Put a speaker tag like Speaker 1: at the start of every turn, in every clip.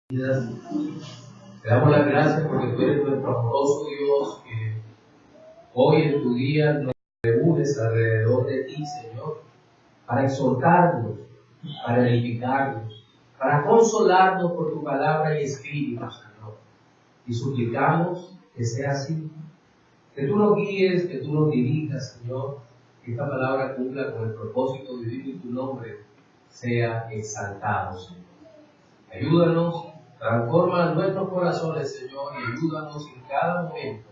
Speaker 1: vida. Te damos las gracias porque tú eres nuestro amoroso Dios, que hoy en tu día nos reúnes alrededor de ti, Señor, para exhortarnos, para edificarnos, para consolarnos por tu palabra y espíritu, Señor. Y suplicamos que sea así, que tú nos guíes, que tú nos dirijas, Señor, que esta palabra cumpla con el propósito divino y tu nombre sea exaltado, Señor. Ayúdanos, transforma nuestros corazones, Señor, y ayúdanos en cada momento.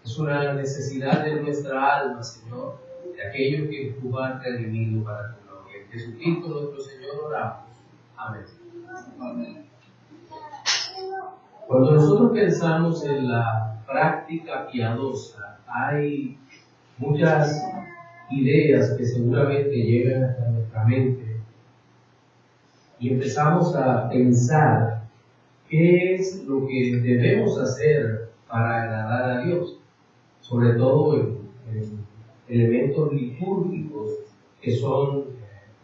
Speaker 1: Es una necesidad de nuestra alma, Señor, de aquellos que tú has redimido para tu gloria. En Jesucristo nuestro Señor oramos. Amén. Amén. Cuando nosotros pensamos en la práctica piadosa, hay muchas ideas que seguramente llegan hasta nuestra mente y empezamos a pensar qué es lo que debemos hacer para agradar a Dios, sobre todo en elementos litúrgicos que son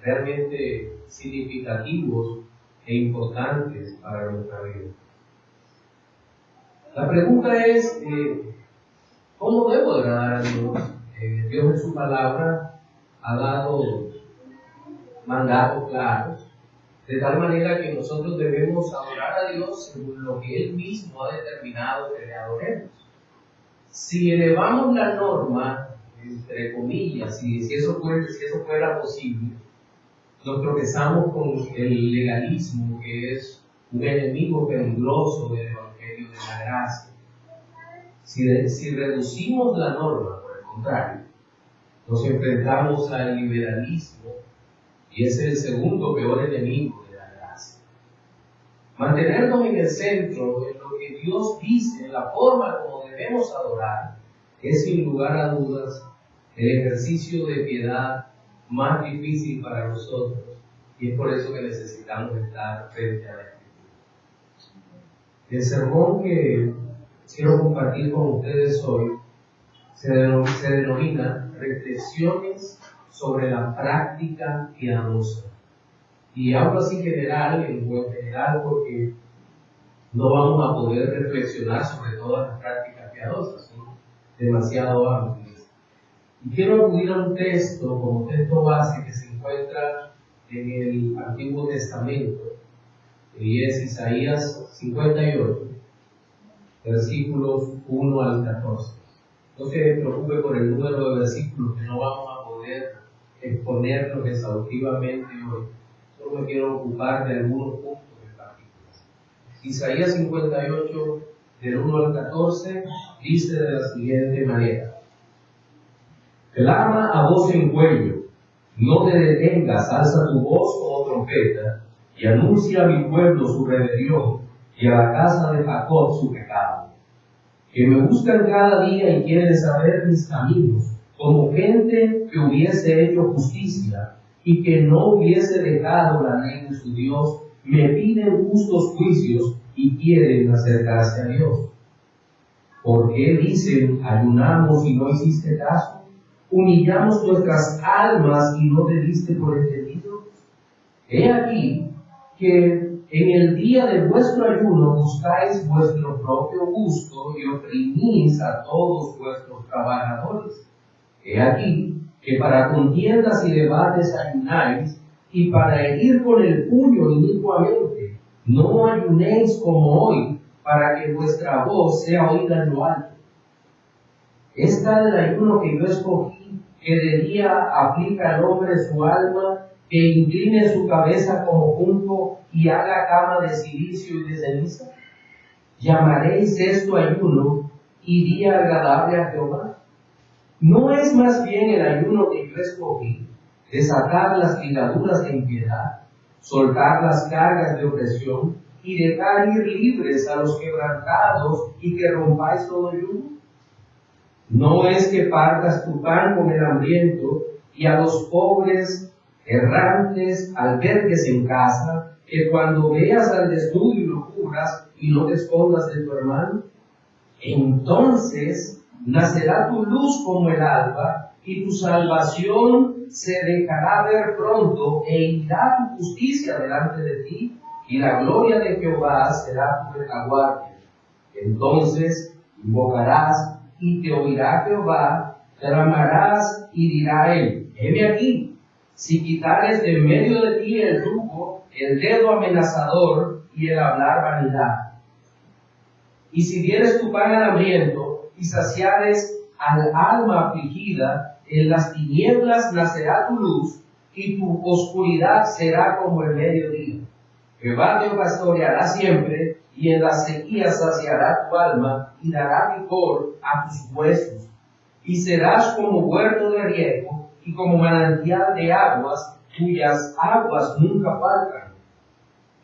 Speaker 1: realmente significativos e importantes para nuestra vida. La pregunta es, ¿cómo debo agradar a Dios? Dios en su palabra ha dado mandatos claros, de tal manera que nosotros debemos adorar a Dios según lo que Él mismo ha determinado que le adoremos. Si elevamos la norma, entre comillas, si eso fuera posible, nos tropezamos con el legalismo, que es un enemigo peligroso del Evangelio de la gracia. Si reducimos la norma, por el contrario, nos enfrentamos al liberalismo, y ese es el segundo peor enemigo de la gracia. Mantenernos en el centro, en lo que Dios dice, en la forma como debemos adorar, es sin lugar a dudas el ejercicio de piedad más difícil para nosotros, y es por eso que necesitamos estar frente a la Escritura. El sermón que quiero compartir con ustedes hoy se denomina Reflexiones sobre la práctica piadosa. Y hablo así en buen general, porque no vamos a poder reflexionar sobre todas las prácticas piadosas, son demasiado amplias. Y quiero acudir a un texto como texto base que se encuentra en el Antiguo Testamento, y es Isaías 58, versículos 1 al 14. No se preocupe por el número de versículos, que no vamos a poder exponerlos exhaustivamente hoy. Solo me quiero ocupar de algunos puntos en particular. Isaías 58, del 1 al 14, dice de la siguiente manera: Clama a voz en cuello, no te detengas, alza tu voz como trompeta, y anuncia a mi pueblo su rebelión, y a la casa de Jacob su pecado. Que me buscan cada día y quieren saber mis caminos, como gente que hubiese hecho justicia y que no hubiese dejado la ley de su Dios, me piden justos juicios y quieren acercarse a Dios. ¿Por qué dicen, ayunamos y no hiciste caso? Humillamos nuestras almas y no te diste por entendido. He aquí que en el día de vuestro ayuno buscáis vuestro propio gusto y oprimís a todos vuestros trabajadores. He aquí que para contiendas y debates ayunáis, y para herir con el puño inicuamente. No ayunéis como hoy, para que vuestra voz sea oída en lo alto. Es tal el ayuno que yo escogí, que de día aplica al hombre su alma, que incline su cabeza como junco y haga cama de cilicio y de ceniza. ¿Llamaréis esto ayuno y día agradable a Jehová? ¿No es más bien el ayuno que yo escogí, desatar las ligaduras de impiedad, soltar las cargas de opresión y dejar ir libres a los quebrantados y que rompáis todo yugo? ¿No es que partas tu pan con el hambriento y a los pobres errantes albergues en casa, que cuando veas al desnudo y lo cubras y no te escondas de tu hermano? Entonces nacerá tu luz como el alba y tu salvación se dejará ver pronto, e irá tu justicia delante de ti, y la gloria de Jehová será tu retaguardia. Entonces invocarás y te oirá Jehová, clamarás y dirá él, heme aquí. Si quitares de en medio de ti el yugo, el dedo amenazador y el hablar vanidad. Y si dieres tu pan al hambriento y saciares al alma afligida, en las tinieblas nacerá tu luz y tu oscuridad será como el mediodía. Jehová te pastoreará siempre y en las sequías saciará tu alma y dará vigor a tus huesos. Y serás como huerto de riego y como manantial de aguas, cuyas aguas nunca faltan.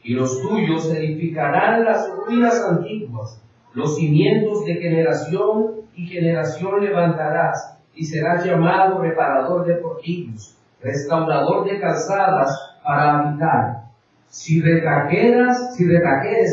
Speaker 1: Y los tuyos edificarán las ruinas antiguas, los cimientos de generación y generación levantarás, y serás llamado reparador de portillos, restaurador de calzadas para habitar. Si retrajeres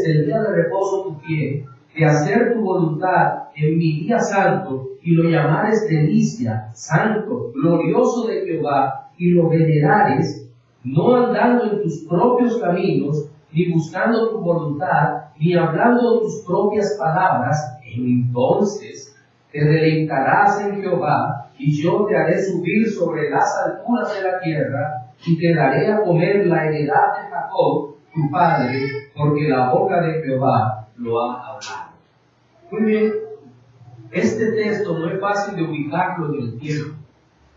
Speaker 1: del día de reposo tu pie, de hacer tu voluntad en mi día santo, y lo llamares delicia, santo, glorioso de Jehová, y lo venerares, no andando en tus propios caminos, ni buscando tu voluntad, ni hablando tus propias palabras, entonces te deleitarás en Jehová, y yo te haré subir sobre las alturas de la tierra, y te daré a comer la heredad de Jacob, tu padre, porque la boca de Jehová lo ha hablado. Muy bien, este texto no es fácil de ubicarlo en el tiempo.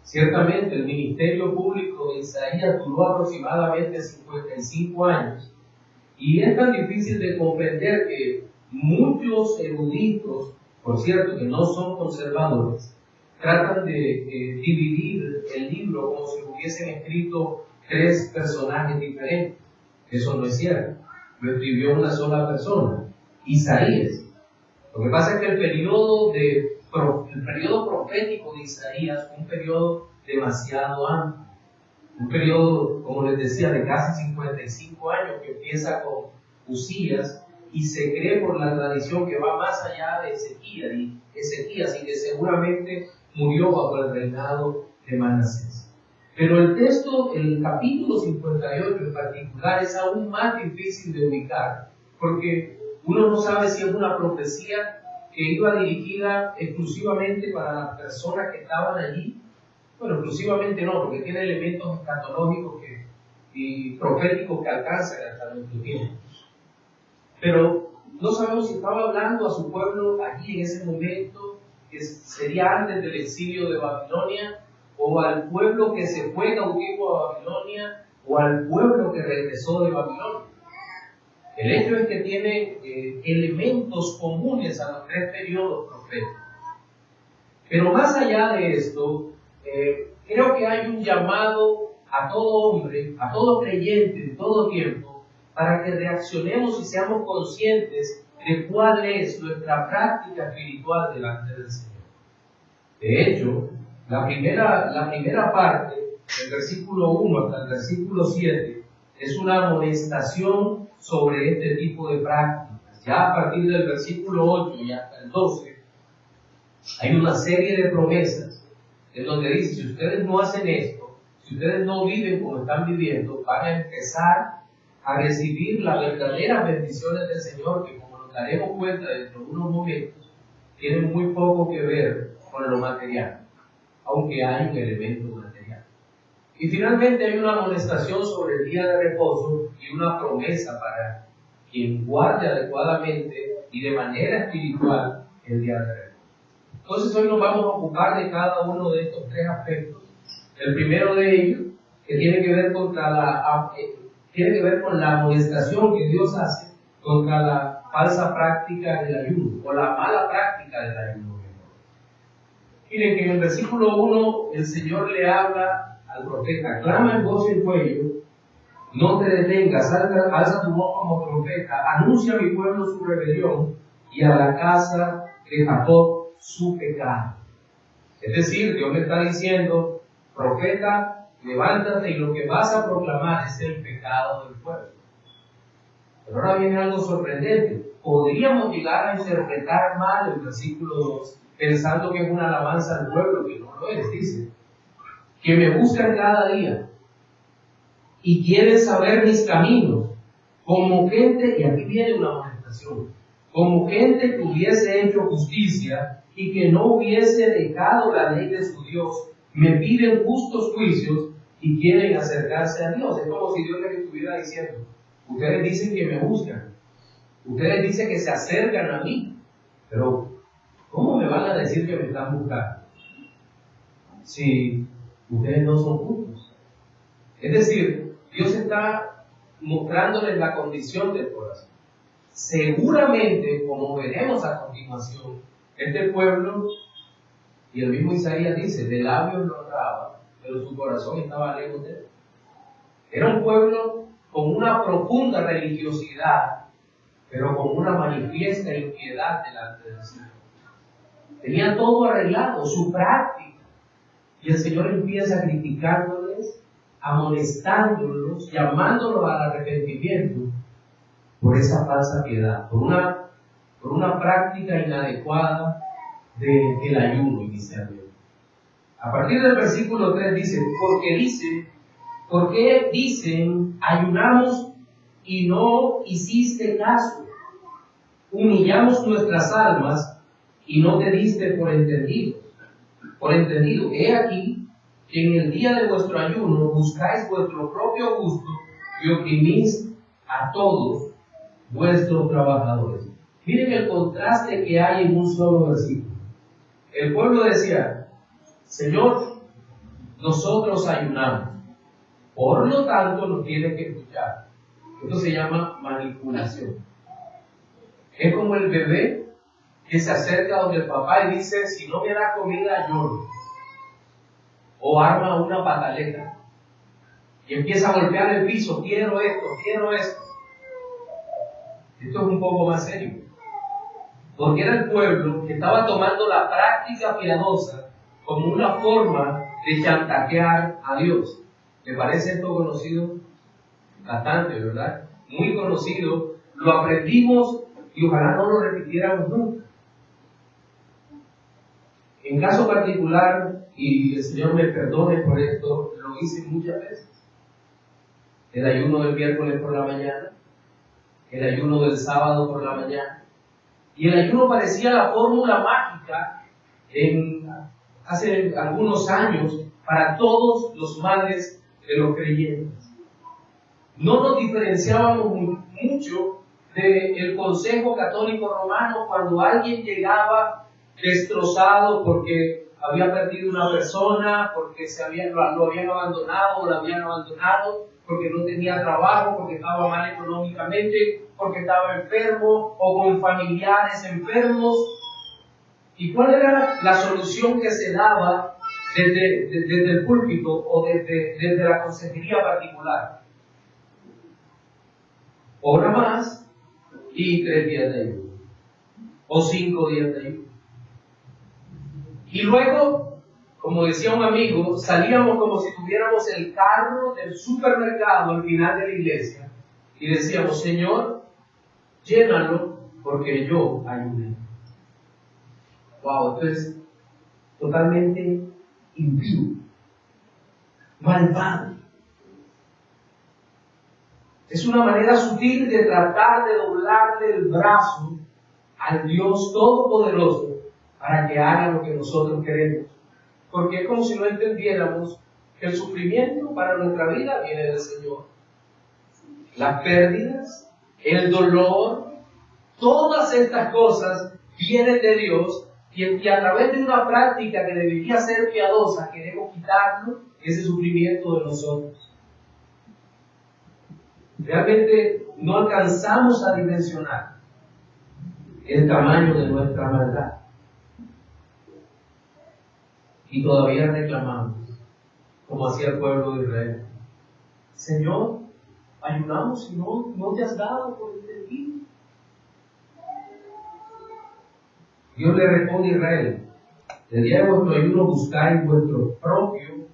Speaker 1: Ciertamente el ministerio público de Isaías duró aproximadamente 55 años, y es tan difícil de comprender que muchos eruditos, por cierto, que no son conservadores, tratan de dividir el libro como si hubiesen escrito 3 personajes diferentes. Eso no es cierto. Lo escribió una sola persona, Isaías. Lo que pasa es que el periodo profético de Isaías fue un periodo demasiado amplio. Un periodo, como les decía, de casi 55 años, que empieza con Usías y se cree por la tradición que va más allá de Ezequías y que seguramente murió bajo el reinado de Manasés. Pero el texto, el capítulo 58 en particular, es aún más difícil de ubicar, porque uno no sabe si es una profecía que iba dirigida exclusivamente para las personas que estaban allí. Bueno, exclusivamente no, porque tiene elementos escatológicos y proféticos que alcanzan hasta nuestro tiempo. Pero no sabemos si estaba hablando a su pueblo allí en ese momento, que sería antes del exilio de Babilonia, o al pueblo que se fue cautivo a Babilonia, o al pueblo que regresó de Babilonia. El hecho es que tiene elementos comunes a los 3 periodos proféticos. Pero más allá de esto, creo que hay un llamado a todo hombre, a todo creyente en todo tiempo, para que reaccionemos y seamos conscientes de cuál es nuestra práctica espiritual delante del Señor. De hecho, la primera parte, del versículo 1 hasta el versículo 7, es una amonestación sobre este tipo de prácticas. Ya a partir del versículo 8 y hasta el 12, hay una serie de promesas en donde dice, si ustedes no hacen esto, si ustedes no viven como están viviendo, van a empezar a recibir las verdaderas bendiciones del Señor, que como nos daremos cuenta dentro de unos momentos, tienen muy poco que ver con lo material, aunque hay un elemento material. Y finalmente hay una amonestación sobre el día de reposo y una promesa para quien guarde adecuadamente y de manera espiritual el día de reposo. Entonces hoy nos vamos a ocupar de cada uno de estos 3 aspectos. El primero de ellos, que tiene que ver con la amonestación que Dios hace contra la falsa práctica del ayuno, o la mala práctica del ayuno. Miren que en el versículo 1 el Señor le habla al profeta: clama en voz y en cuello, no te detengas, alza tu voz como trompeta, anuncia a mi pueblo su rebelión y a la casa de Jacob su pecado. Es decir, Dios le está diciendo: profeta, levántate y lo que vas a proclamar es el pecado del pueblo. Pero ahora viene algo sorprendente. Podríamos llegar a interpretar mal el versículo 2 pensando que es una alabanza al pueblo, que no lo es. Dice que me buscan cada día y quieren saber mis caminos, como gente, y aquí viene una amonestación, como gente que hubiese hecho justicia y que no hubiese dejado la ley de su Dios, me piden justos juicios y quieren acercarse a Dios. Es como si Dios les estuviera diciendo, ustedes dicen que me buscan, ustedes dicen que se acercan a mí, pero ¿cómo me van a decir que me están buscando si ustedes no son justos? Es decir, Dios está mostrándoles la condición del corazón. Seguramente, como veremos a continuación, este pueblo, y el mismo Isaías dice, de labios lo honraba, pero su corazón estaba lejos de él. Era un pueblo con una profunda religiosidad, pero con una manifiesta impiedad delante del Señor. Tenía todo arreglado, su práctica, y el Señor empieza criticándoles, amonestándolos, llamándolos al arrepentimiento por esa falsa piedad, por una práctica inadecuada del ayuno inicialmente. A partir del versículo 3 dice, ¿por qué dicen, ayunamos y no hiciste caso? Humillamos nuestras almas y no te diste por entendido. He aquí que en el día de vuestro ayuno buscáis vuestro propio gusto y oprimís a todos vuestros trabajadores. Miren el contraste que hay en un solo versículo. El pueblo decía, Señor, nosotros ayunamos, por lo tanto nos tienes que escuchar. Esto se llama manipulación. Es como el bebé que se acerca donde el papá y dice, si no me da comida, lloro. O arma una pataleta y empieza a golpear el piso, quiero esto, quiero esto. Esto es un poco más serio, porque era el pueblo que estaba tomando la práctica piadosa como una forma de chantajear a Dios. ¿Me parece esto conocido? Bastante, ¿verdad? Muy conocido. Lo aprendimos y ojalá no lo repitiéramos nunca. En caso particular, y el Señor me perdone por esto, lo hice muchas veces. El ayuno del miércoles por la mañana, el ayuno del sábado por la mañana, y el ayuno parecía la fórmula mágica hace algunos años para todos los males de los creyentes. No nos diferenciábamos mucho del Consejo Católico Romano cuando alguien llegaba destrozado porque había perdido una persona, porque lo habían abandonado o la habían abandonado, porque no tenía trabajo, porque estaba mal económicamente, porque estaba enfermo o con familiares enfermos. ¿Y cuál era la solución que se daba desde el púlpito o desde la consejería particular? Ora más y 3 días de ayuno, o 5 días de ayuno. Y luego, como decía un amigo, salíamos como si tuviéramos el carro del supermercado al final de la iglesia y decíamos, Señor, llénalo porque yo ayuné. Wow, esto es totalmente impío, malvado. Es una manera sutil de tratar de doblarle el brazo al Dios Todopoderoso para que haga lo que nosotros queremos. Porque es como si no entendiéramos que el sufrimiento para nuestra vida viene del Señor. Las pérdidas, el dolor, todas estas cosas vienen de Dios y a través de una práctica que debería ser piadosa queremos quitarnos ese sufrimiento de nosotros. Realmente no alcanzamos a dimensionar el tamaño de nuestra maldad. Y todavía reclamamos, como hacía el pueblo de Israel. Señor, ayunamos y no te has dado por entendido. Dios le responde a Israel, el día de vuestro ayuno buscáis vuestro propio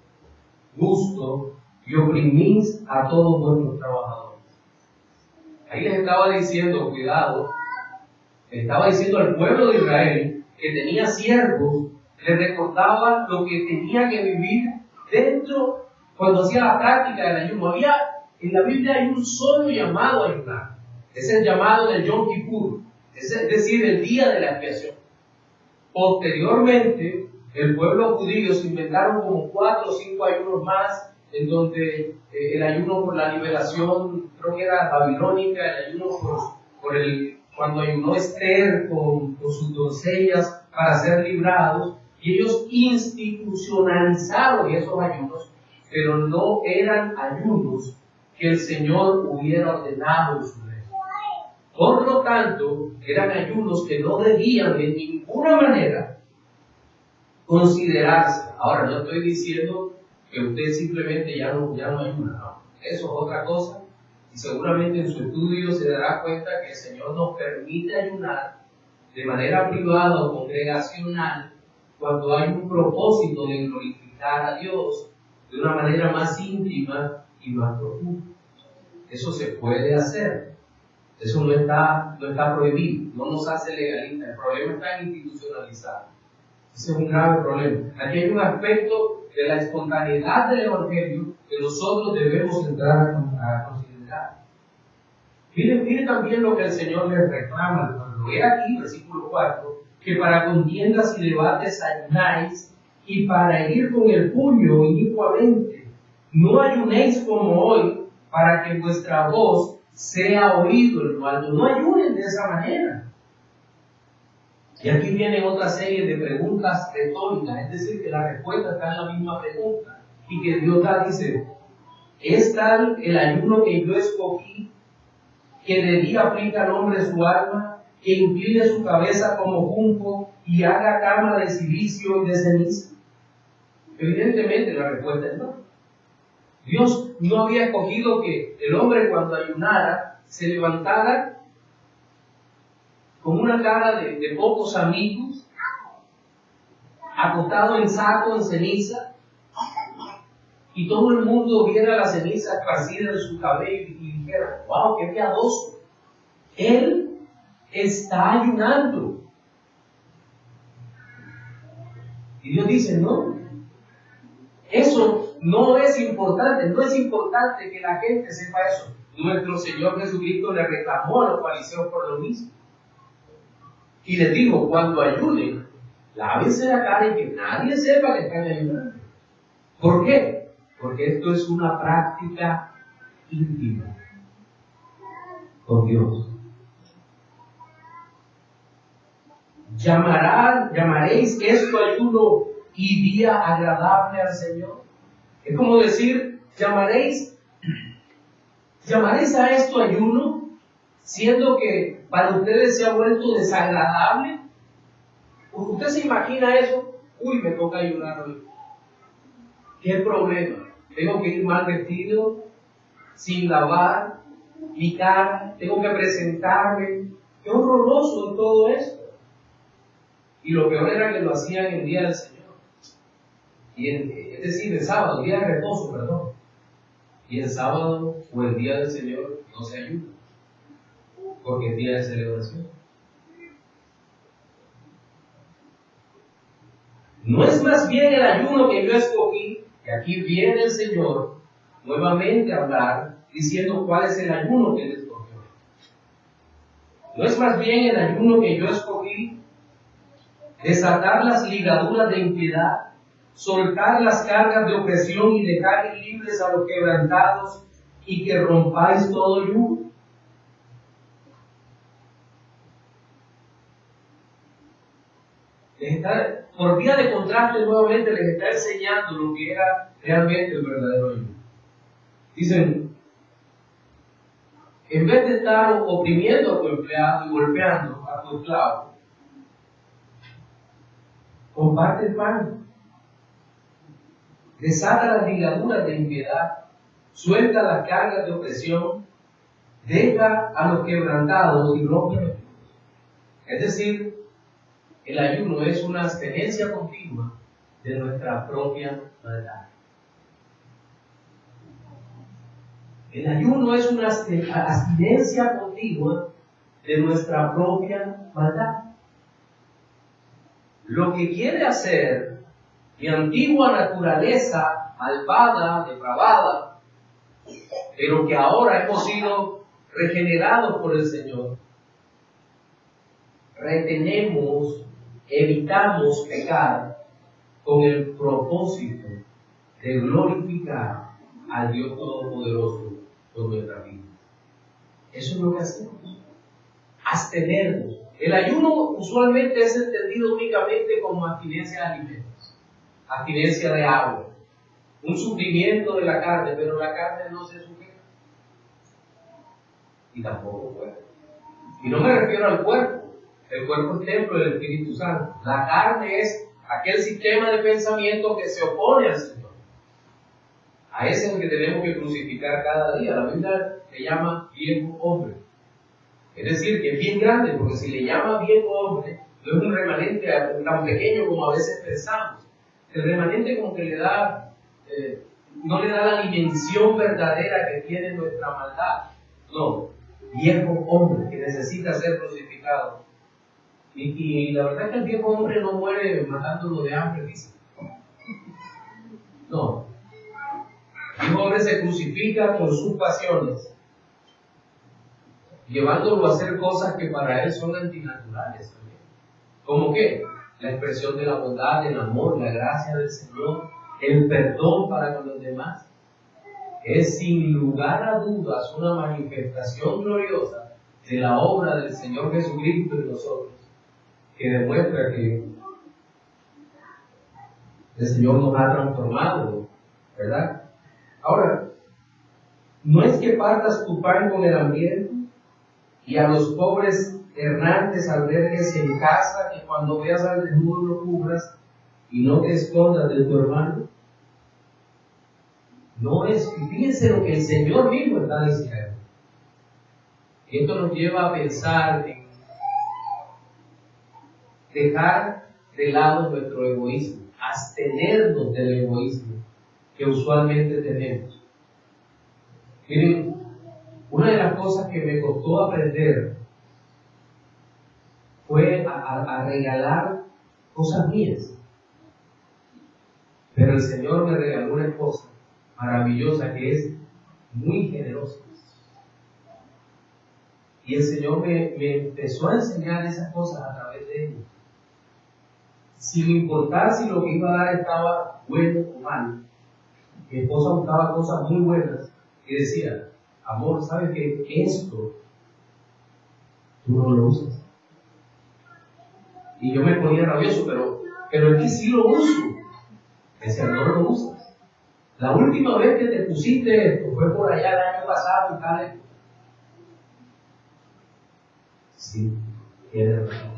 Speaker 1: gusto y oprimís a todos vuestros trabajadores. Ahí les estaba diciendo, cuidado, estaba diciendo al pueblo de Israel que tenía siervos, le recordaba lo que tenía que vivir dentro cuando hacía la práctica del ayuno. Había En la Biblia hay un solo llamado a ayunar. Es el llamado del Yom Kippur, es decir, el día de la expiación. Posteriormente, el pueblo judío se inventaron como 4 o 5 ayunos más, en donde el ayuno por la liberación, creo que era babilónica, el ayuno cuando ayunó Esther con sus doncellas para ser librados, y ellos institucionalizaron esos ayunos, pero no eran ayunos que el Señor hubiera ordenado en su ley. Por lo tanto, eran ayunos que no debían de ninguna manera considerarse. Ahora, no estoy diciendo que usted simplemente ya no ayuna, no. Eso es otra cosa. Y seguramente en su estudio se dará cuenta que el Señor nos permite ayunar de manera privada o congregacional cuando hay un propósito de glorificar a Dios de una manera más íntima y más profunda. Eso se puede hacer. Eso no está prohibido, no nos hace legalistas. El problema está institucionalizado. Ese es un grave problema. Aquí hay un aspecto de la espontaneidad del Evangelio que nosotros debemos entrar a considerar. Miren también lo que el Señor les reclama al pueblo. He aquí, versículo 4, que para contiendas y debates ayunáis, y para herir con el puño inicuamente. No ayunéis como hoy, para que vuestra voz sea oído en lo alto. No ayunen de esa manera. Y aquí viene otra serie de preguntas retóricas, es decir, que la respuesta está en la misma pregunta. Y que Dios dice, ¿es tal el ayuno que yo escogí, que de día aplica al hombre su alma, que incline su cabeza como junco y haga cama de silicio y de ceniza? Evidentemente la respuesta es no. Dios no había escogido que el hombre cuando ayunara se levantara con una cara de pocos amigos, acostado en saco, en ceniza, y todo el mundo viera la ceniza esparcida en su cabello y dijera, wow, qué piadoso. Él está ayunando. Y Dios dice, no, eso no es importante, no es importante que la gente sepa eso. Nuestro Señor Jesucristo le reclamó a los fariseos por lo mismo. Y les dijo, cuando ayunen, lávense la cara y que nadie sepa que están ayunando. ¿Por qué? Porque esto es una práctica íntima con Dios. ¿Llamaréis esto ayuno y día agradable al Señor? Es como decir, llamaréis a esto ayuno, siendo que para ustedes se ha vuelto desagradable. ¿Usted se imagina eso? Uy, me toca ayunar hoy. ¿Qué problema? Tengo que ir mal vestido, sin lavar mi cara, tengo que presentarme. Qué horroroso todo esto. Y lo peor era que lo hacían en el día del Señor. Es decir, el sábado, el día de reposo, perdón. Y el sábado o el día del Señor no se ayuda, porque es día de celebración. ¿No es más bien el ayuno que yo escogí? Que aquí viene el Señor nuevamente a hablar, diciendo cuál es el ayuno que Él escogió. ¿No es más bien el ayuno que yo escogí? Desatar las ligaduras de impiedad, soltar las cargas de opresión y dejar libres a los quebrantados, y que rompáis todo yugo. Por vía de contraste, nuevamente les está enseñando lo que era realmente el verdadero ayuno. Dicen, en vez de estar oprimiendo a tu empleado y golpeando a tu esclavo, comparte el pan, desata las ligaduras de impiedad, suelta las cargas de opresión, deja a los quebrantados y rompe. Es decir, el ayuno es una abstenencia continua de nuestra propia maldad. El ayuno es una abstinencia continua de nuestra propia maldad. Lo que quiere hacer mi antigua naturaleza malvada, depravada, pero que ahora hemos sido regenerados por el Señor, retenemos, evitamos pecar con el propósito de glorificar al Dios Todopoderoso con nuestra vida. Eso es lo que hacemos. Abstenernos. El ayuno usualmente es entendido únicamente como abstinencia de alimentos, abstinencia de agua, un sufrimiento de la carne, pero la carne no se sujeta. Y tampoco el cuerpo. Y no me refiero al cuerpo. El cuerpo es templo del Espíritu Santo. La carne es aquel sistema de pensamiento que se opone al Señor. A ese es el que tenemos que crucificar cada día. La Biblia le llama viejo hombre. Es decir, que es bien grande, porque si le llama viejo hombre, no es un remanente tan pequeño como a veces pensamos. El remanente como que le da, no le da la dimensión verdadera que tiene nuestra maldad. No, viejo hombre que necesita ser crucificado. Y la verdad es que el viejo hombre no muere matándolo de hambre, dice. No. El viejo hombre se crucifica con sus pasiones, llevándolo a hacer cosas que para él son antinaturales también. ¿Cómo qué? La expresión de la bondad, el amor, la gracia del Señor, el perdón para con los demás. Es sin lugar a dudas una manifestación gloriosa de la obra del Señor Jesucristo en nosotros, que demuestra que el Señor nos ha transformado, ¿verdad? Ahora, no es que partas tu pan con el hambriento y a los pobres errantes albergues en casa, que cuando veas al desnudo lo cubras y no te escondas de tu hermano. No es, fíjense lo que el Señor mismo está diciendo. Esto nos lleva a pensar en dejar de lado nuestro egoísmo, abstenernos del egoísmo que usualmente tenemos. Miren, una de las cosas que me costó aprender fue a regalar cosas mías. Pero el Señor me regaló una esposa maravillosa que es muy generosa. Y el Señor me empezó a enseñar esas cosas a través de ella. Sin importar si lo que iba a dar estaba bueno o mal. Mi esposa buscaba cosas muy buenas y decía: amor, ¿sabes que esto tú no lo usas? Y yo me ponía rabioso, pero es que sí lo uso. Me decía: no lo usas. La última vez que te pusiste esto fue por allá el año pasado y tal. Sí, tiene razón.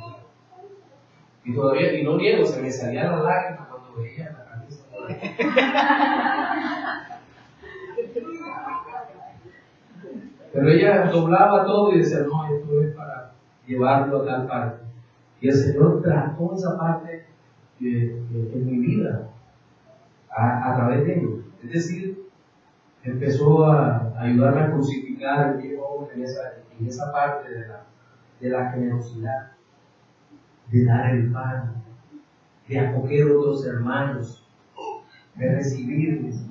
Speaker 1: Y todavía, y no niego, se me salían las lágrimas cuando veía la camisa. Pero ella doblaba todo y decía: no, esto es para llevarlo a tal parte. Y el Señor trató esa parte en mi vida a través de ello. Es decir, empezó a ayudarme a crucificar el viejo hombre en esa parte de la generosidad, de dar el pan, de acoger a otros hermanos, de recibirles.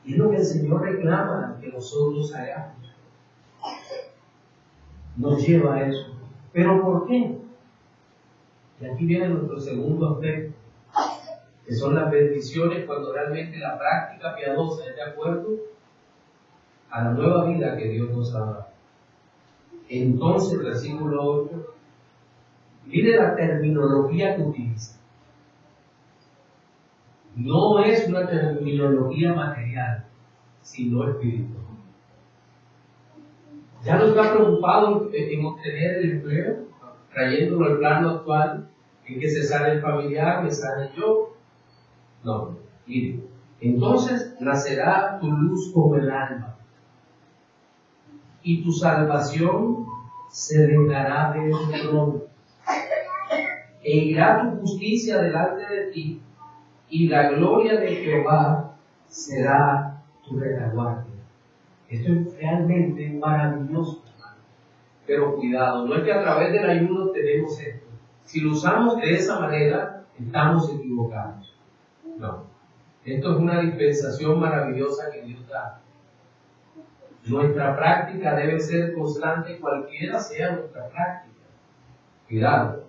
Speaker 1: Y es lo que el Señor reclama que nosotros hagamos. Nos lleva a eso. ¿Pero por qué? Y aquí viene nuestro segundo aspecto, que son las bendiciones cuando realmente la práctica piadosa es de acuerdo a la nueva vida que Dios nos ha dado. Entonces, versículo 8, mire la terminología que utiliza. No es una terminología material, sino espiritual. Ya no está preocupado en obtener el empleo, trayéndolo al plano actual, en que se sale el familiar, me sale yo. No, mire, entonces nacerá tu luz como el alma, y tu salvación se vengará de tu trono, e irá tu justicia delante de ti, y la gloria de Jehová será tu retaguardia. Esto es realmente maravilloso. Pero cuidado, no es que a través del ayuno tenemos esto. Si lo usamos de esa manera, estamos equivocados. No. Esto es una dispensación maravillosa que Dios da. Nuestra práctica debe ser constante, cualquiera sea nuestra práctica. Cuidado,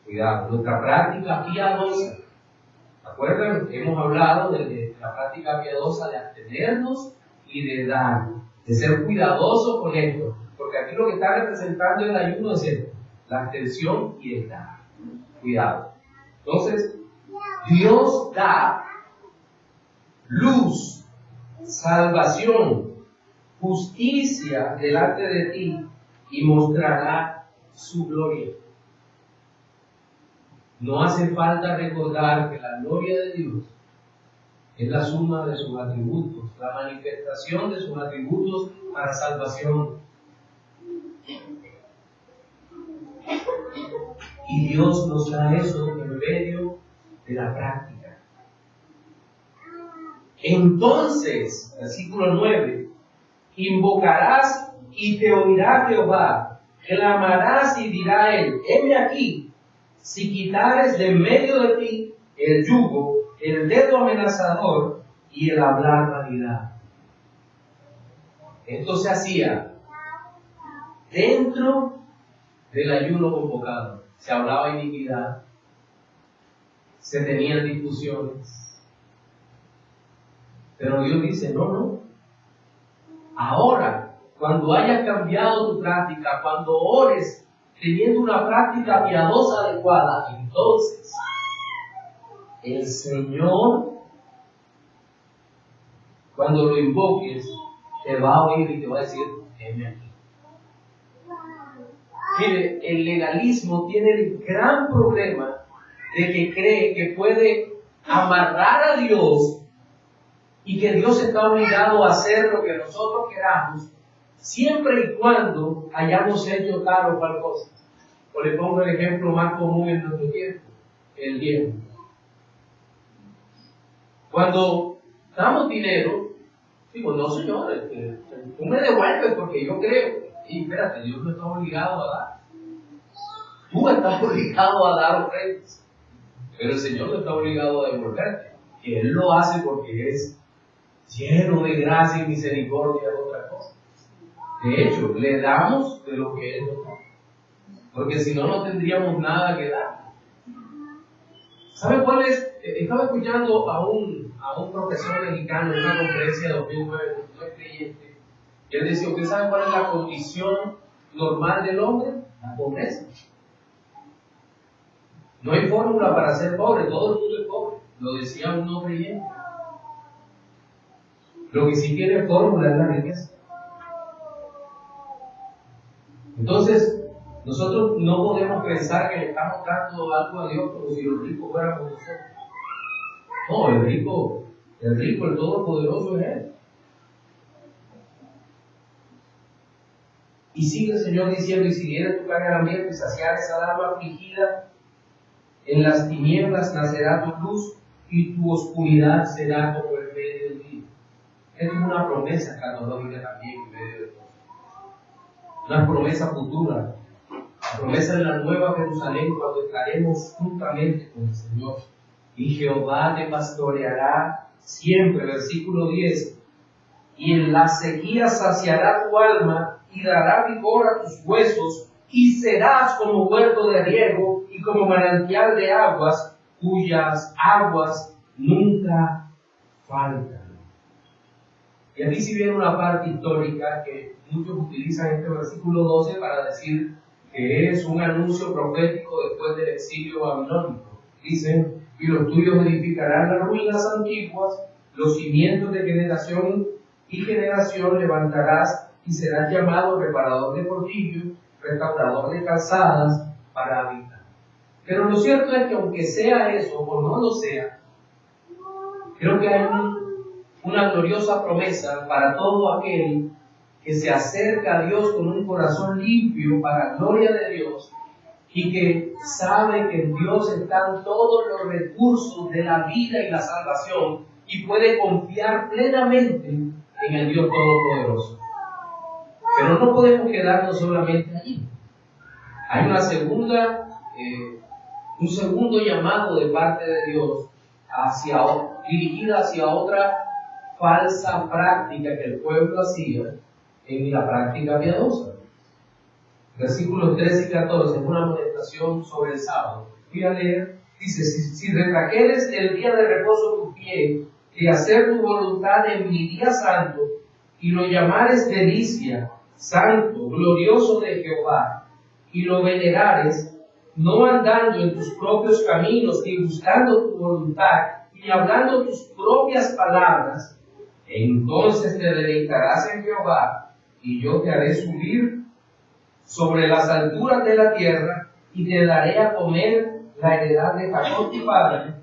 Speaker 1: cuidado. Nuestra práctica piadosa. ¿Se acuerdan? Hemos hablado de la práctica piadosa de abstenernos y de dar, de ser cuidadosos con esto. Porque aquí lo que está representando el ayuno es esto, la abstención y el dar. Cuidado. Entonces, Dios da luz, salvación, justicia delante de ti y mostrará su gloria. No hace falta recordar que la gloria de Dios es la suma de sus atributos, la manifestación de sus atributos para salvación. Y Dios nos da eso en medio de la práctica. Entonces, versículo 9, invocarás y te oirá Jehová, clamarás y dirá él, heme aquí, si quitares de en medio de ti el yugo, el dedo amenazador y el hablar vanidad. Esto se hacía dentro del ayuno convocado. Se hablaba iniquidad, se tenían discusiones. Pero Dios dice, no. Ahora, cuando hayas cambiado tu práctica, cuando ores teniendo una práctica piadosa adecuada, entonces el Señor, cuando lo invoques, te va a oír y te va a decir, heme aquí. Mire, el legalismo tiene el gran problema de que cree que puede amarrar a Dios y que Dios está obligado a hacer lo que nosotros queramos, siempre y cuando hayamos hecho tal o cual cosa. O le pongo el ejemplo más común en nuestro tiempo, el diezmo. Cuando damos dinero, digo, no señor, tú me devuelves porque yo creo. Y espérate, Dios no está obligado a dar. Tú estás obligado a dar ofrendas, pero el Señor no está obligado a devolverte. Y Él lo hace porque es lleno de gracia y misericordia de otra cosa. De hecho, le damos de lo que Él nos da, porque si no, no tendríamos nada que dar. ¿Sabe cuál es? Estaba escuchando a un profesor mexicano en una conferencia de 2009, no es creyente, y él decía, ¿usted sabe cuál es la condición normal del hombre? La pobreza. No hay fórmula para ser pobre, todo el mundo es pobre, lo decía un no creyente. Lo que sí tiene fórmula es la riqueza. Entonces, nosotros no podemos pensar que le estamos dando algo a Dios como si los ricos fuéramos nosotros. No, el rico, el todopoderoso es Él. Y sigue el Señor diciendo, y si dieres tu carne al hambriento y saciares al alma afligida, en las tinieblas nacerá tu luz y tu oscuridad será como el medio del día. Es una promesa escatológica también en medio de todo. Una promesa futura. La promesa de la nueva Jerusalén cuando estaremos juntamente con el Señor. Y Jehová te pastoreará siempre, versículo 10. Y en la sequía saciará tu alma y dará vigor a tus huesos, y serás como huerto de riego y como manantial de aguas, cuyas aguas nunca faltan. Y aquí si viene una parte histórica que muchos utilizan este versículo 12 para decir que es un anuncio profético después del exilio babilónico. Dicen, y los tuyos edificarán las ruinas antiguas, los cimientos de generación y generación levantarás y serás llamado reparador de portillos, restaurador de calzadas para habitar. Pero lo cierto es que aunque sea eso o no lo sea, creo que hay una gloriosa promesa para todo aquel que se acerca a Dios con un corazón limpio para la gloria de Dios y que sabe que en Dios están todos los recursos de la vida y la salvación y puede confiar plenamente en el Dios Todopoderoso. Pero no podemos quedarnos solamente allí. Hay un segundo llamado de parte de Dios dirigida hacia otra falsa práctica que el pueblo hacía, en la práctica piadosa. Versículos 13 y 14 es una amonestación sobre el sábado. Voy a leer, dice, si retrajeres el día de reposo tu pie, de hacer tu voluntad en mi día santo, y lo llamares delicia, santo, glorioso de Jehová, y lo venerares, no andando en tus propios caminos, ni buscando tu voluntad, ni hablando tus propias palabras, entonces te deleitarás en Jehová, y yo te haré subir sobre las alturas de la tierra, y te daré a comer la heredad de Jacob tu padre,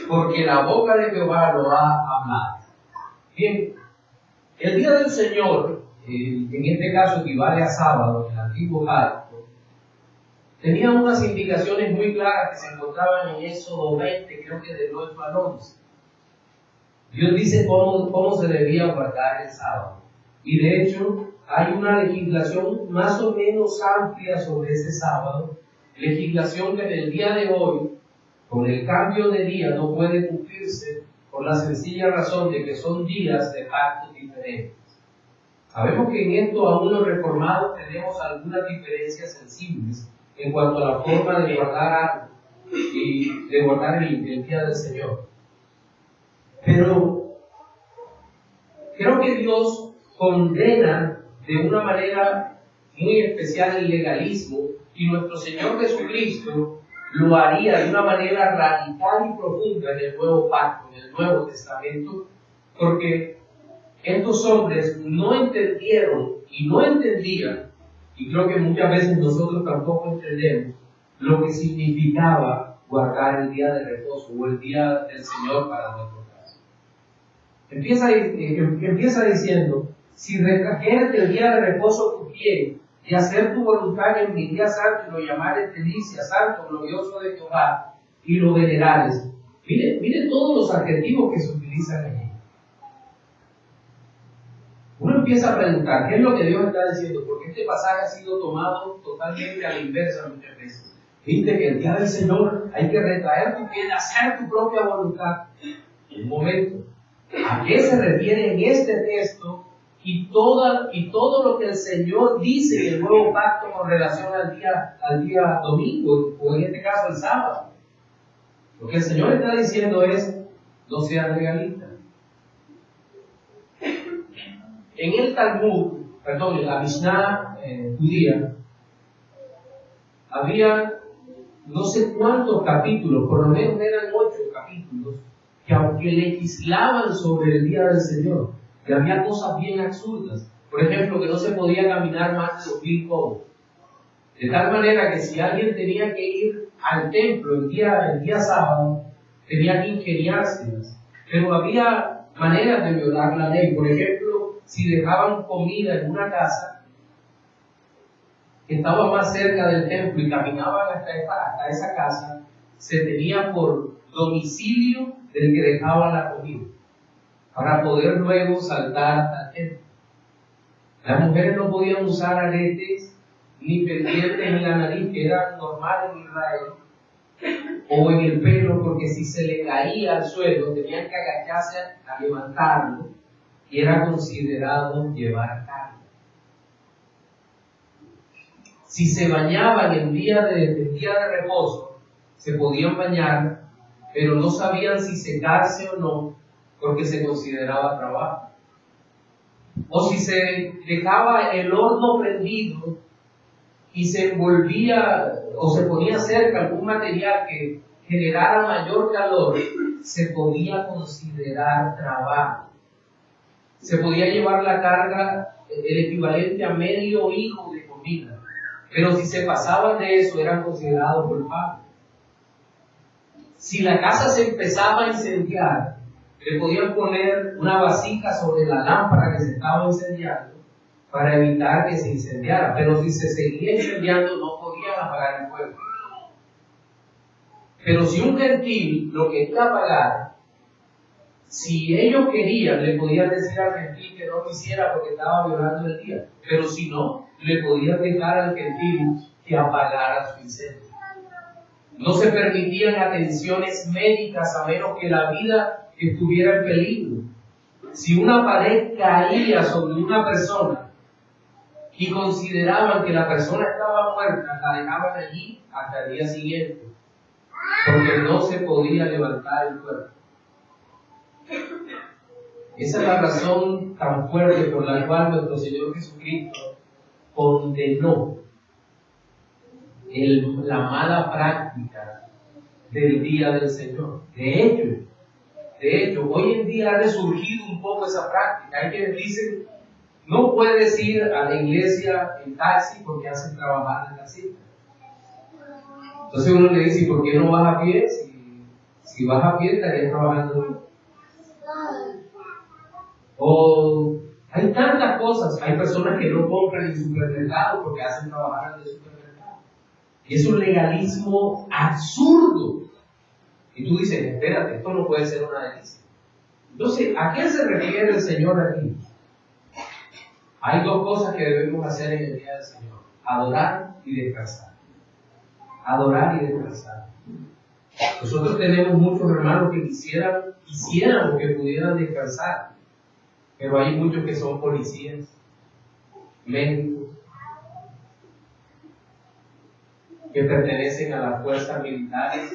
Speaker 1: porque la boca de Jehová lo ha hablado. Bien, el día del Señor, en este caso equivale a sábado, en el antiguo pacto, tenía unas indicaciones muy claras que se encontraban en Éxodo 20, creo que del 8 al 11. Dios dice cómo se debía guardar el sábado. Y de hecho, hay una legislación más o menos amplia sobre ese sábado, legislación que en el día de hoy, con el cambio de día, no puede cumplirse por la sencilla razón de que son días de pactos diferentes. Sabemos que en esto aún los reformados tenemos algunas diferencias sensibles en cuanto a la forma de guardar algo y de guardar el día del Señor. Pero creo que Dios condena de una manera muy especial el legalismo, y nuestro Señor Jesucristo lo haría de una manera radical y profunda en el Nuevo Pacto, en el Nuevo Testamento, porque estos hombres no entendieron y no entendían, y creo que muchas veces nosotros tampoco entendemos, lo que significaba guardar el día de reposo o el día del Señor para nuestro caso. Empieza diciendo, si retrajeres del día de reposo tu pie, y hacer tu voluntad en mi día santo, y lo llamares delicia, santo, glorioso de Jehová, y lo venerares. Mire todos los adjetivos que se utilizan en él. Uno empieza a preguntar, ¿qué es lo que Dios está diciendo? Porque este pasaje ha sido tomado totalmente a la inversa muchas veces. Viste que el día del Señor hay que retraer tu pie, hacer tu propia voluntad. Un momento, ¿a qué se refiere en este texto? Y todo lo que el Señor dice en el nuevo pacto con relación al día domingo, o en este caso el sábado. Lo que el Señor está diciendo es, no sean legalistas. En el Talmud, en la Mishnah judía, había no sé cuántos capítulos, por lo menos eran 8 capítulos, que aunque legislaban sobre el día del Señor, y había cosas bien absurdas. Por ejemplo, que no se podía caminar más de 2000 codos. De tal manera que si alguien tenía que ir al templo el día sábado, tenía que ingeniárselas. Pero había maneras de violar la ley. Por ejemplo, si dejaban comida en una casa que estaba más cerca del templo y caminaban hasta esa casa, se tenía por domicilio del que dejaba la comida, para poder luego saltar al templo. Las mujeres no podían usar aretes ni pendientes en la nariz, que era normal en Israel, o en el pelo, porque si se le caía al suelo tenían que agacharse a levantarlo, y era considerado llevar carga. Si se bañaban el día de reposo, se podían bañar, pero no sabían si secarse o no, porque se consideraba trabajo. O si se dejaba el horno prendido y se envolvía o se ponía cerca algún material que generara mayor calor, se podía considerar trabajo. Se podía llevar la carga, el equivalente a medio hijo de comida, pero si se pasaban de eso eran considerados culpables. Si la casa se empezaba a incendiar, le podían poner una vasija sobre la lámpara que se estaba incendiando para evitar que se incendiara, pero si se seguía incendiando no podían apagar el fuego. Pero si un gentil lo quería apagar, si ellos querían, le podían decir al gentil que no lo hiciera porque estaba violando el día, pero si no, le podían dejar al gentil que apagara su incendio. No se permitían atenciones médicas a menos que la vida estuviera en peligro. Si una pared caía sobre una persona y consideraban que la persona estaba muerta, la dejaban allí hasta el día siguiente, porque no se podía levantar el cuerpo. Esa es la razón tan fuerte por la cual nuestro Señor Jesucristo condenó la mala práctica del día del Señor. De hecho, hoy en día ha resurgido un poco esa práctica. Hay quienes dicen, no puedes ir a la iglesia en taxi porque hacen trabajar en la cita. Entonces uno le dice, ¿por qué no vas a pie? Si vas a pie estarías trabajando. O hay tantas cosas. Hay personas que no compran en supermercado porque hacen trabajar en el supermercado. Y es un legalismo absurdo. Y tú dices, espérate, esto no puede ser una delicia. Entonces, ¿a qué se refiere el Señor aquí? Hay dos cosas que debemos hacer en el día del Señor: adorar y descansar. Adorar y descansar. Nosotros tenemos muchos hermanos que quisiéramos que pudieran descansar, pero hay muchos que son policías, médicos, que pertenecen a las fuerzas militares,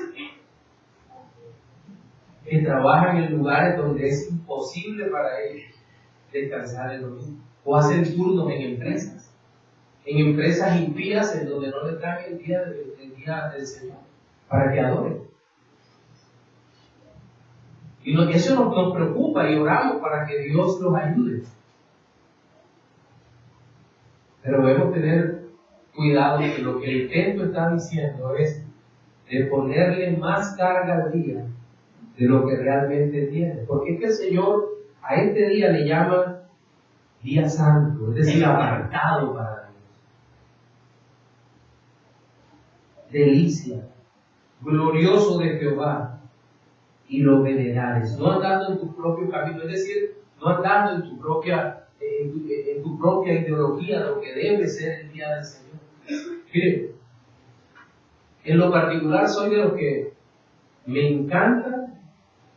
Speaker 1: que trabajan en lugares donde es imposible para ellos descansar el domingo, o hacen turnos en empresas impías en donde no les dan el día del Señor para que adoren. Y eso nos preocupa y oramos para que Dios los ayude. Pero debemos tener cuidado que lo que el texto está diciendo es de ponerle más carga al día de lo que realmente tiene. Porque es que el Señor a este día le llama día santo, es decir, apartado para Dios. Delicia, glorioso de Jehová, y lo venerares, no andando en tu propio camino, es decir, no andando en tu propia ideología de lo que debe ser el día del Señor. Mire, en lo particular soy de los que me encanta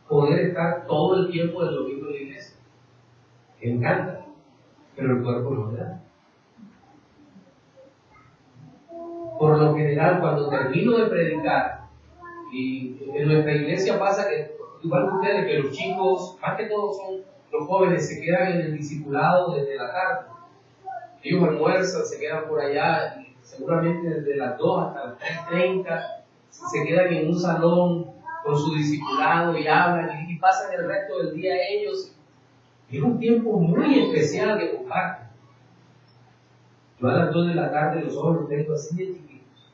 Speaker 1: poder estar todo el tiempo del domingo en la iglesia. Me encanta, pero el cuerpo no me da. Por lo general, cuando termino de predicar, y en nuestra iglesia pasa que, igual que ustedes, que los chicos, más que todo son los jóvenes, se quedan en el discipulado desde la tarde. Ellos almuerzan, se quedan por allá, y seguramente desde las 2 hasta las 3:30, se quedan en un salón con su discipulado y hablan y pasan el resto del día ellos. Es un tiempo muy especial que comparten. Yo a las 2 de la tarde los ojos los tengo así de chiquitos,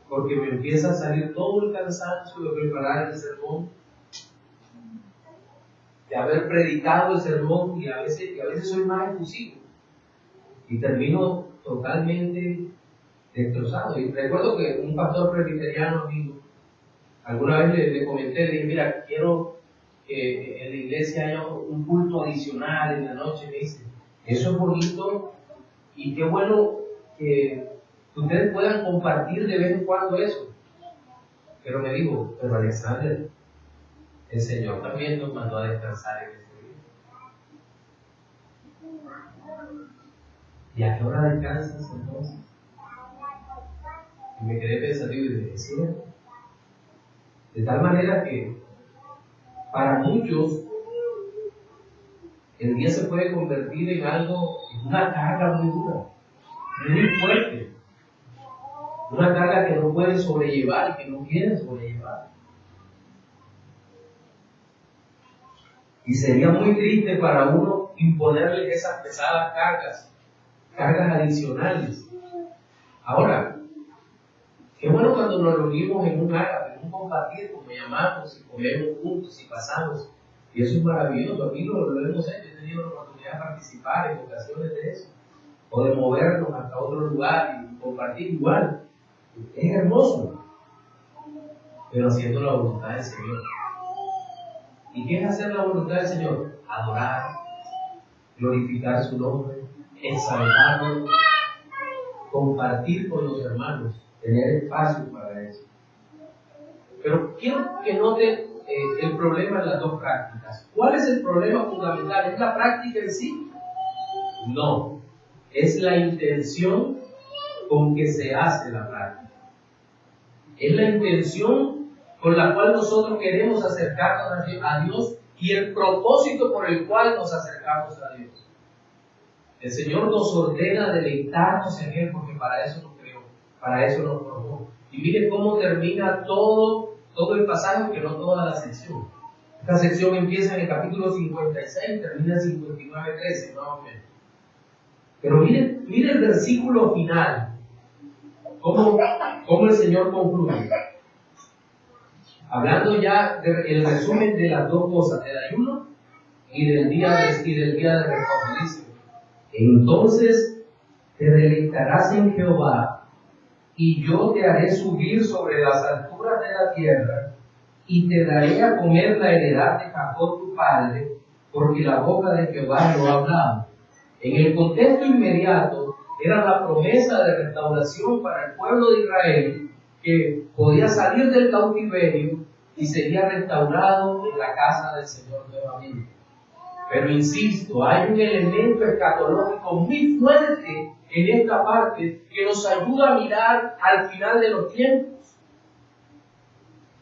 Speaker 1: porque me empieza a salir todo el cansancio de preparar el sermón, de haber predicado el sermón, y a veces soy más efusivo y termino totalmente destrozado. Y recuerdo que un pastor presbiteriano amigo, alguna vez le comenté, le dije, mira, quiero que en la iglesia haya un culto adicional en la noche. Me dice, eso es bonito y qué bueno que ustedes puedan compartir de vez en cuando eso. Pero me dijo, pero Alexander, el Señor también nos mandó a descansar en este día. ¿Y a qué hora descansas entonces? Y me quedé pensativo y dije, ¿es cierto? De tal manera que para muchos el día se puede convertir en algo, en una carga muy dura, muy fuerte. Una carga que no pueden sobrellevar y que no quieren sobrellevar. Y sería muy triste para uno imponerle esas pesadas cargas adicionales. Ahora, qué bueno cuando nos reunimos en un ágape, en un compartir, como llamamos, y comemos juntos y pasamos. Y eso es maravilloso. Aquí lo hemos hecho, he tenido la oportunidad de participar en ocasiones de eso, o de movernos hasta otro lugar y compartir igual. Es hermoso, pero haciendo la voluntad del Señor. ¿Y qué es hacer la voluntad del Señor? Adorar, glorificar su nombre, exaltarlo, compartir con los hermanos, tener espacio para eso. Pero quiero que noten el problema en las dos prácticas. ¿Cuál es el problema fundamental? ¿Es la práctica en sí? No, es la intención con que se hace la práctica. Es la intención con la cual nosotros queremos acercarnos a Dios y el propósito por el cual nos acercamos a Dios. El Señor nos ordena deleitarnos en Él porque para eso nos creó, para eso nos formó. Y mire cómo termina todo el pasaje, aunque no toda la sección. Esta sección empieza en el capítulo 56 y termina en 59:13, más o menos. Pero mire el versículo final, cómo el Señor concluye. Hablando ya del resumen de las dos cosas, del ayuno y del día de reposo. Dice: entonces te deleitarás en Jehová, y yo te haré subir sobre las alturas de la tierra, y te daré a comer la heredad de Jacob tu padre, porque la boca de Jehová lo ha hablado. En el contexto inmediato era la promesa de restauración para el pueblo de Israel, que podía salir del cautiverio y sería restaurado en la casa del Señor nuevamente. Pero insisto, hay un elemento escatológico muy fuerte en esta parte que nos ayuda a mirar al final de los tiempos.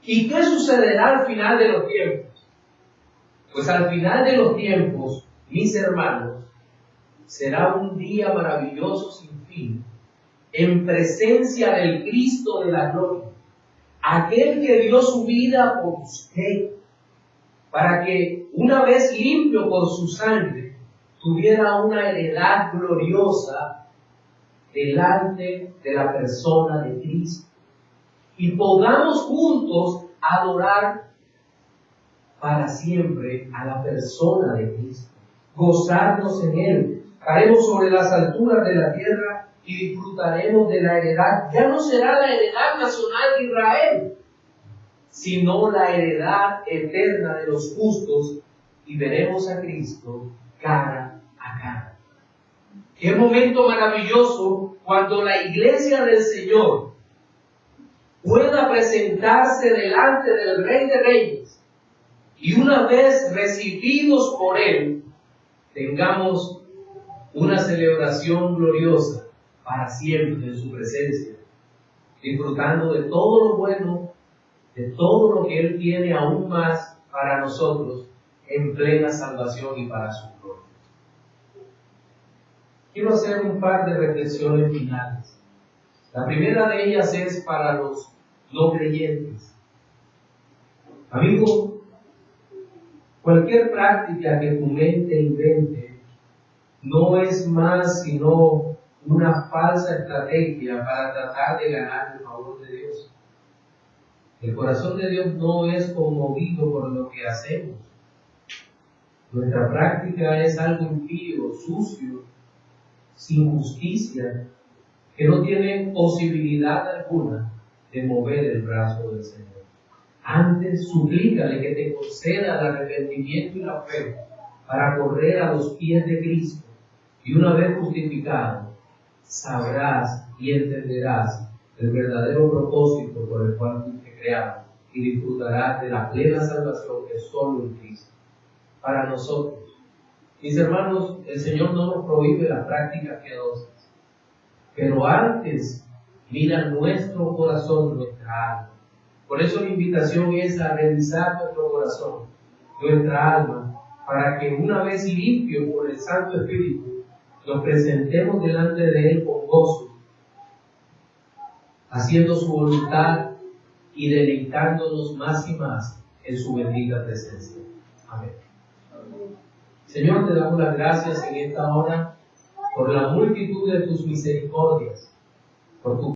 Speaker 1: ¿Y qué sucederá al final de los tiempos? Pues al final de los tiempos, mis hermanos, será un día maravilloso sin fin, en presencia del Cristo de la gloria, aquel que dio su vida por usted, para que una vez limpio por su sangre, tuviera una heredad gloriosa delante de la persona de Cristo. Y podamos juntos adorar para siempre a la persona de Cristo, gozarnos en Él. Estaremos sobre las alturas de la tierra y disfrutaremos de la heredad. Ya no será la heredad nacional de Israel, sino la heredad eterna de los justos, y veremos a Cristo cara a cara. Qué momento maravilloso cuando la iglesia del Señor pueda presentarse delante del Rey de Reyes, y una vez recibidos por Él, tengamos una celebración gloriosa para siempre en su presencia, disfrutando de todo lo bueno, de todo lo que Él tiene aún más para nosotros en plena salvación y para su gloria. Quiero hacer un par de reflexiones finales. La primera de ellas es para los no creyentes. Amigo, cualquier práctica que tu mente invente no es más sino una falsa estrategia para tratar de ganar el favor de Dios. El corazón de Dios no es conmovido por lo que hacemos. Nuestra práctica es algo impío, sucio, sin justicia, que no tiene posibilidad alguna de mover el brazo del Señor. Antes, suplícale que te conceda el arrepentimiento y la fe para correr a los pies de Cristo, y una vez justificado, sabrás y entenderás el verdadero propósito por el cual fuiste creado, y disfrutarás de la plena salvación que es solo en Cristo. Para nosotros, mis hermanos, el Señor no nos prohíbe las prácticas piadosas, pero antes mira nuestro corazón, nuestra alma. Por eso la invitación es a revisar nuestro corazón, nuestra alma, para que una vez limpio por el Santo Espíritu, nos presentemos delante de Él con gozo, haciendo su voluntad y deleitándonos más y más en su bendita presencia. Amén. Señor, te damos las gracias en esta hora por la multitud de tus misericordias, por tu